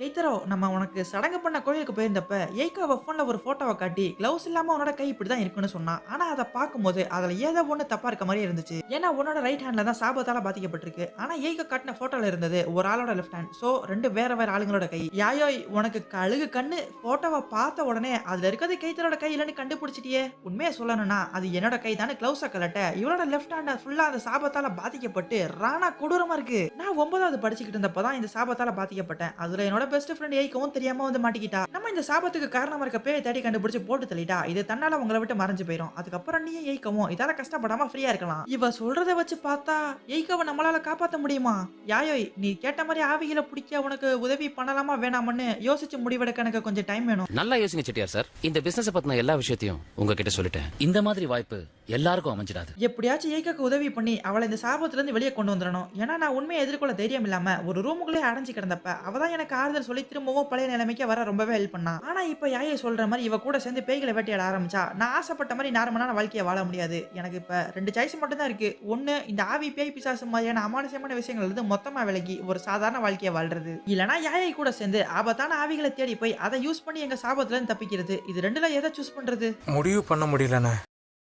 கேத்தரோ, நம்ம உனக்கு சடங்கு பண்ண கோயிலுக்கு போயிருந்தப்ப, ஏய்க்கா அவ ஃபோன்ல ஒரு ஃபோட்டோவ காட்டி, கிளவுஸ் இல்லாம உன்னோட கை இப்படிதான் இருக்குன்னு சொன்னா. ஆனா அத பார்க்கும்போது, அதுல ஏதோ ஒண்ணு தப்பா இருக்க மாரியே இருந்துச்சு. ஏன்னா உன்னோட ரைட் ஹேண்ட்ல தான் சாபத்தால பாதிக்கப்பட்டிருக்கு. ஆனா ஏய்க்கா காட்டுன ஃபோட்டோல இருந்தது ஒரு ஆளோட லெஃப்ட் ஹேண்ட். சோ 2 வேற வேற ஆளுங்களோட கை. யாயோய் உனக்கு கழுகு கண்ணு ஃபோட்டோவ பார்த்த உடனே, அதுல இருக்கிறது கேத்தரோட கை இல்லன்னு கண்டுபிடிச்சிட்டியே. உண்மைய சொல்லணும்னா, அது என்னோட கை தான்னு கிளவுஸ கழட்ட, இவளோட லெஃப்ட் ஹேண்ட் ஃபுல்லா அந்த சாபத்தால பாதிக்கப்பட்டு, ராணா கொடூரமா இருக்கு. நான் 9வது படிச்சுக்கிட்டு இருந்தப்ப தான் இந்த சாபத்தால பாதிக்கப்பட்டேன். அதுல என்னோட பெஸ்ட் ஃப்ரெண்ட் ஏய்க்கவும் தெரியாம வந்து மாட்டிக்கிட்டா. நம்ம இந்த சாபத்துக்கு காரணமா இருக்க பேய தேடி கண்டுபிடிச்சு போட்டு தள்ளிட்டா. இது தன்னால உங்கள விட்டு மறைஞ்சு போயிரும். அதுக்கப்புறம் நீயும் ஏய்க்கவும் இதால கஷ்டப்படாம ஃப்ரீயா இருக்கலாம். இவ சொல்றத வச்சு பார்த்தா ஏய்க்கவ நம்மளால காப்பாத்த முடியுமா? யாயோய் நீ கேட்ட மாரி ஆவிகள புடிக்க உனக்கு உதவி பண்ணலாமா வேணாமான்னு யோசிச்சு முடிவெடுக்க எனக்கு கொஞ்சம் டைம் வேணும். நல்லா யோசிங்க செட்டியார் சார். இந்த பிசினஸ் பத்தின எல்லா விஷயத்தையும் உங்ககிட்ட சொல்லிட்டேன். இந்த மாதிரி வாய்ப்பு எல்லாருக்கும் அமைஞ்சிடாது. எப்படியாச்சும் ஏய்க்காக்கு உதவி பண்ணி அவள இந்த சாபத்துல இருந்து வெளிய கொண்டு வந்துரணும். ஏன்னா நான் உண்மையை எதிர்கொள்ள தைரியம் இல்லாம ஒரு ரூமுக்குள்ளே அடைஞ்சு கிடந்தப்ப அவ தான் எனக்கு ஆறுதல் சொல்லி திரும்பவும் பழைய நிலைமைக்கு வர ரொம்பவே ஹெல்ப் பண்ணா. ஆனா இப்ப யாயை சொல்ற மாதிரி இவ கூட சேர்ந்து பேய்களை வேட்டையாட ஆரம்பிச்சா நான் ஆசைப்பட்ட மாதிரி நார்மலான வாழ்க்கையை வாழ முடியாது. எனக்கு இப்ப 2 சாய்ஸ் மட்டும் தான் இருக்கு. ஒண்ணு இந்த ஆவி பேய் பிசாசு மாதிரியான அமானுஷ்யமான விஷயங்கள் இருந்து மொத்தமா விலகி ஒரு சாதாரண வாழ்க்கையை வாழ்றது. இல்லனா யாயை கூட சேர்ந்து ஆபத்தான ஆவிகளை தேடி போய் அதை யூஸ் பண்ணி எங்க சாபத்துல இருந்து தப்பிக்கிறது. இது ரெண்டுல எதை சூஸ் பண்றது? முடிவு பண்ண முடியலண்ணே.